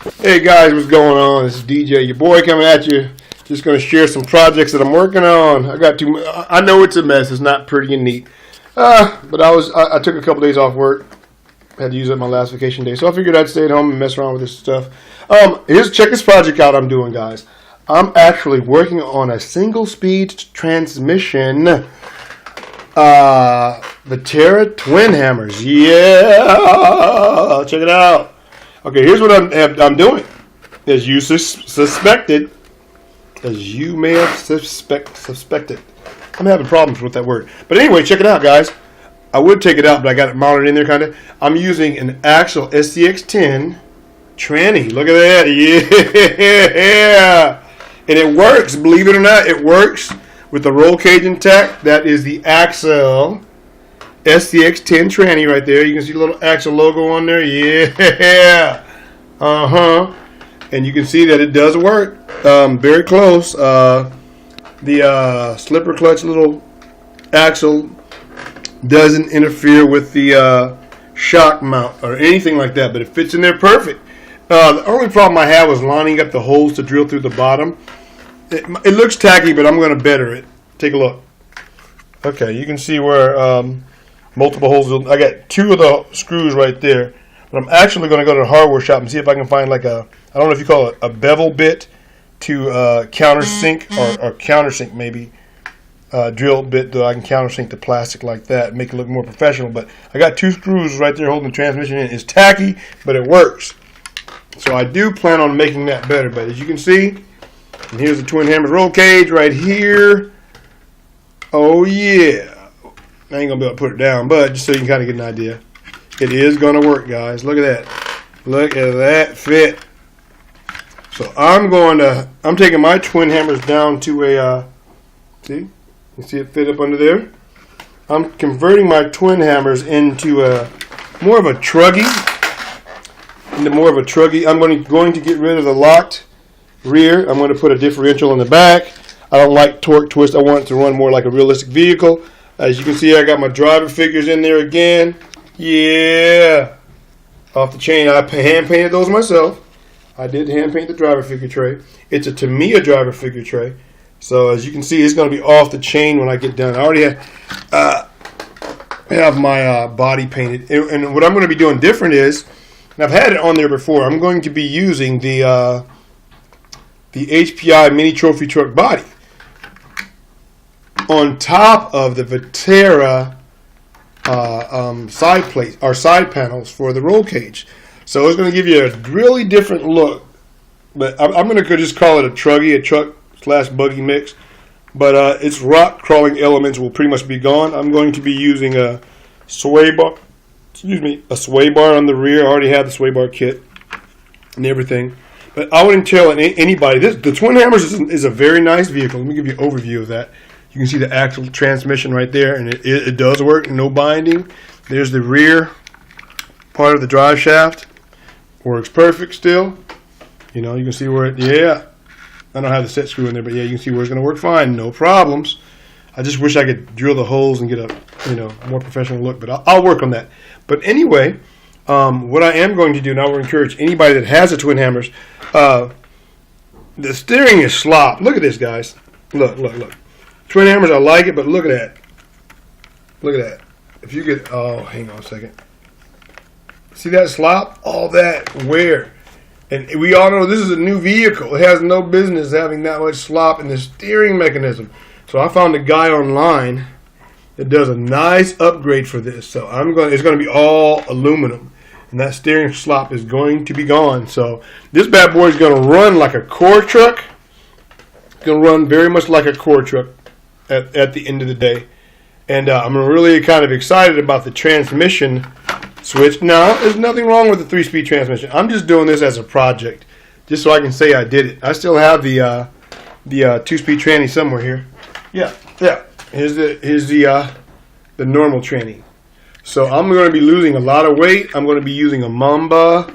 Hey guys, what's going on? This is DJ, your boy, coming at you. Just going to share some projects that I'm working on. I know it's a mess. It's not pretty and neat. But I took a couple days off work. Had to use up my last vacation day. So I figured I'd stay at home and mess around with this stuff. Check this project out I'm doing, guys. I'm actually working on a single speed transmission. Vaterra Twin Hammers. Yeah! Check it out. Okay, here's what I'm doing. As you suspected, as you may have suspected. I'm having problems with that word. But anyway, check it out, guys. I would take it out, but I got it mounted in there, kind of. I'm using an Axle SCX10 tranny. Look at that. Yeah! And it works. Believe it or not, it works with the roll cage intact. That is the Axle SCX10 tranny right there. You can see the little Axle logo on there. Yeah. And you can see that it does work. Very close. The slipper clutch little axle doesn't interfere with the shock mount or anything like that, but it fits in there perfect. The only problem I have was lining up the holes to drill through the bottom. It looks tacky, but I'm going to better it. Take a look. Okay, you can see where multiple holes. I got two of the screws right there, but I'm actually going to go to the hardware shop and see if I can find like I don't know if you call it a bevel bit to countersink or countersink maybe drill bit that I can countersink the plastic like that and make it look more professional. But I got two screws right there holding the transmission in. It's tacky, but it works. So I do plan on making that better. But as you can see, and here's the Twin Hammers roll cage right here. Oh yeah. I ain't gonna be able to put it down, but just so you can kind of get an idea, it is gonna work, guys. Look at that. Look at that fit. So I'm taking my Twin Hammers down to a see, you see it fit up under there. I'm converting my Twin Hammers into more of a truggy. I'm going to get rid of the locked rear. I'm going to put a differential in the back. I don't like torque twist. I want it to run more like a realistic vehicle. As you can see, I got my driver figures in there again. Yeah. Off the chain. I hand painted those myself. I did hand paint the driver figure tray. It's a Tamiya driver figure tray. So as you can see, it's going to be off the chain when I get done. I already have my body painted. And what I'm going to be doing different is, and I've had it on there before, I'm going to be using the HPI mini trophy truck body on top of the Vaterra side plates or side panels for the roll cage. So it's going to give you a really different look. But I'm going to just call it a truggy, a truck/buggy mix. But its rock crawling elements will pretty much be gone. I'm going to be using a sway bar. A sway bar on the rear. I already have the sway bar kit and everything. But I wouldn't tell anybody. The Twin Hammers is a very nice vehicle. Let me give you an overview of that. You can see the actual transmission right there, and it does work. No binding. There's the rear part of the drive shaft. Works perfect still. You know, you can see where it, yeah. I don't have the set screw in there, but yeah, you can see where it's going to work fine. No problems. I just wish I could drill the holes and get a, more professional look, but I'll work on that. But anyway, what I am going to do, and I will encourage anybody that has a Twin Hammers, the steering is slop. Look at this, guys. Look. Twin Hammers, I like it, but look at that. Look at that. If you get, oh, hang on a second. See that slop? All that wear. And we all know this is a new vehicle. It has no business having that much slop in the steering mechanism. So I found a guy online that does a nice upgrade for this. So it's going to be all aluminum. And that steering slop is going to be gone. So this bad boy is going to run like a core truck. It's going to run very much like a core truck at the end of the day. And I'm really kind of excited about the transmission switch. Now, there's nothing wrong with the 3-speed transmission. I'm just doing this as a project, just so I can say I did it. I still have the 2-speed tranny somewhere here. Yeah. Here's the normal tranny. So I'm going to be losing a lot of weight. I'm going to be using a Mamba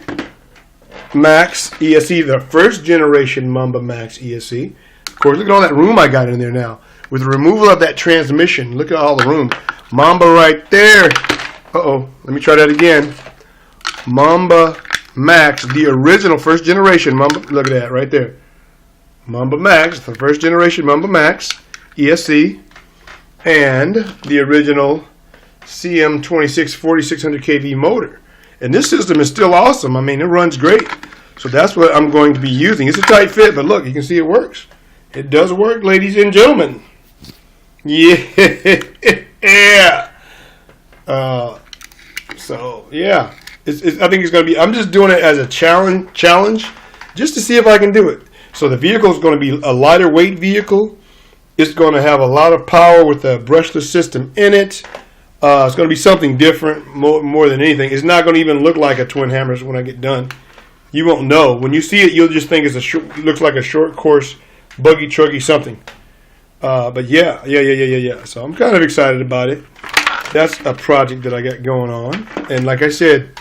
Max ESC, the first generation Mamba Max ESC. Of course, look at all that room I got in there now. With the removal of that transmission, look at all the room. Mamba right there. Uh-oh, let me try that again. Mamba Max, the original first generation Mamba. Look at that right there. Mamba Max, the first generation Mamba Max ESC, and the original CM26 4600 kV motor. And this system is still awesome. I mean, it runs great. So that's what I'm going to be using. It's a tight fit, but look, you can see it works. It does work, ladies and gentlemen. Yeah. So yeah, I think it's going to be. I'm just doing it as a challenge, just to see if I can do it. So the vehicle is going to be a lighter weight vehicle. It's going to have a lot of power with a brushless system in it. It's going to be something different more than anything. It's not going to even look like a twin hammers when I get done. You won't know. When you see it, you'll just think it looks like a short course buggy trucky something. But yeah. So I'm kind of excited about it. That's a project that I got going on. And like I said,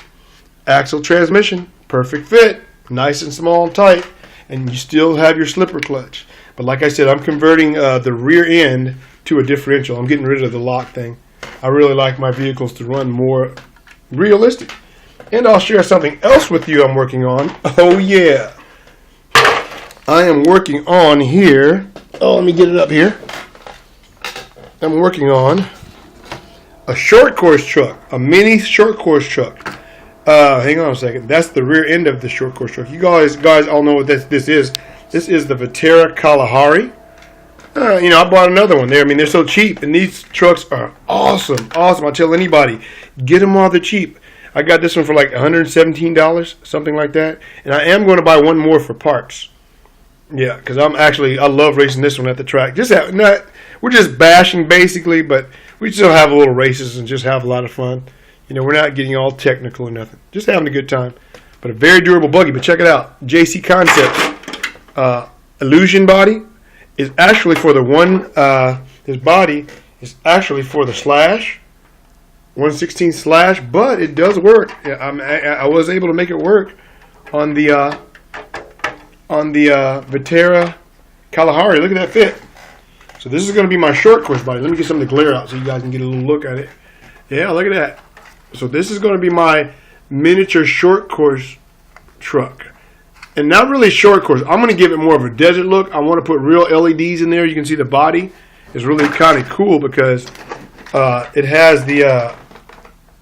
axle transmission, perfect fit, nice and small and tight, and you still have your slipper clutch. But like I said, I'm converting the rear end to a differential. I'm getting rid of the lock thing. I really like my vehicles to run more realistic. And I'll share something else with you I'm working on. Oh yeah. I am working on here. Oh, let me get it up here. I'm working on a short course truck, a mini short course truck. Hang on a second. That's the rear end of the short course truck. You guys all know what this is. This is the Vaterra Kalahari. I bought another one there. I mean, they're so cheap, and these trucks are awesome. I tell anybody, get them while they're cheap. I got this one for like $117, something like that. And I am going to buy one more for parts. Yeah, because I love racing this one at the track. We're just bashing basically, but we still have a little races and just have a lot of fun. We're not getting all technical or nothing. Just having a good time. But a very durable buggy. But check it out. JC Concepts Illusion body is actually for the one. His body is actually for the slash. 1/16 slash, but it does work. I was able to make it work on the Vaterra Kalahari. Look at that fit. So this is going to be my short course body. Let me get some of the glare out so you guys can get a little look at it. Yeah, look at that. So this is going to be my miniature short course truck. And not really short course. I'm going to give it more of a desert look. I want to put real LEDs in there. You can see the body is really kind of cool because it has the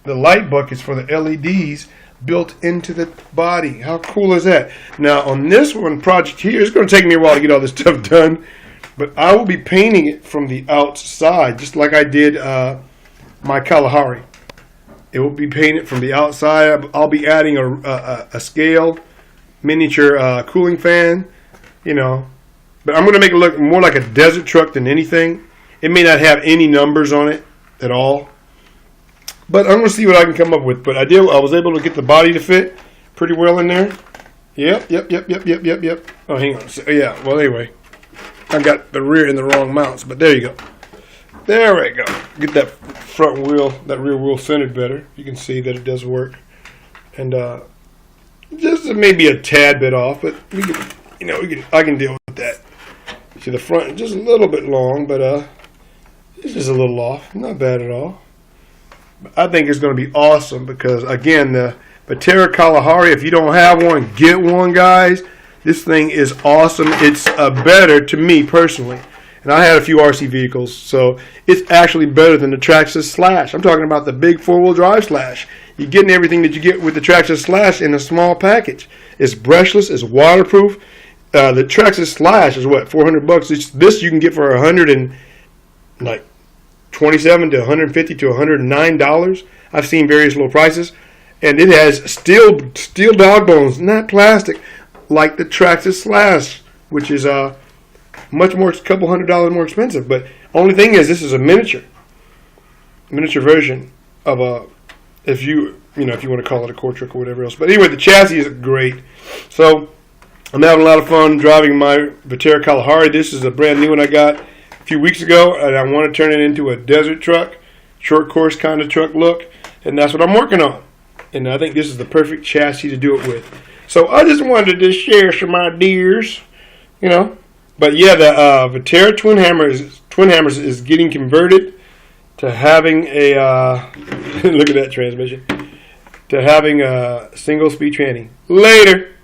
light buckets for the LEDs built into the body. How cool is that? Now on this one project here, it's going to take me a while to get all this stuff done, but I will be painting it from the outside, just like I did my Kalahari. It will be painted from the outside. I'll be adding a scale, miniature cooling fan, but I'm going to make it look more like a desert truck than anything. It may not have any numbers on it at all. But I'm going to see what I can come up with. But I was able to get the body to fit pretty well in there. Yep. Oh, hang on. So, yeah, well, anyway. I got the rear in the wrong mounts, but there you go. There we go. Get that front wheel, that rear wheel centered better. You can see that it does work. And just maybe a tad bit off, but I can deal with that. See, the front is just a little bit long, but it's just a little off. Not bad at all. I think it's going to be awesome because, again, the Vaterra Kalahari, if you don't have one, get one, guys. This thing is awesome. It's better to me personally. And I had a few RC vehicles, so it's actually better than the Traxxas Slash. I'm talking about the big four-wheel drive Slash. You're getting everything that you get with the Traxxas Slash in a small package. It's brushless. It's waterproof. The Traxxas Slash is what, $400? This you can get for $127 to $150 to $109. I've seen various little prices, and it has steel dog bones, not plastic, like the Traxxas Slash, which is much more, a couple $100 more expensive. But only thing is, this is a miniature version of a, if you want to call it a core truck or whatever else. But anyway, the chassis is great. So I'm having a lot of fun driving my Vaterra Kalahari. This is a brand new one I got a few weeks ago, and I want to turn it into a desert truck, short course kind of truck look, and that's what I'm working on. And I think this is the perfect chassis to do it with. So I just wanted to share some ideas, But yeah, the Vaterra Twin Hammers is getting converted to having a look at that transmission. to having a single speed tranny. Later.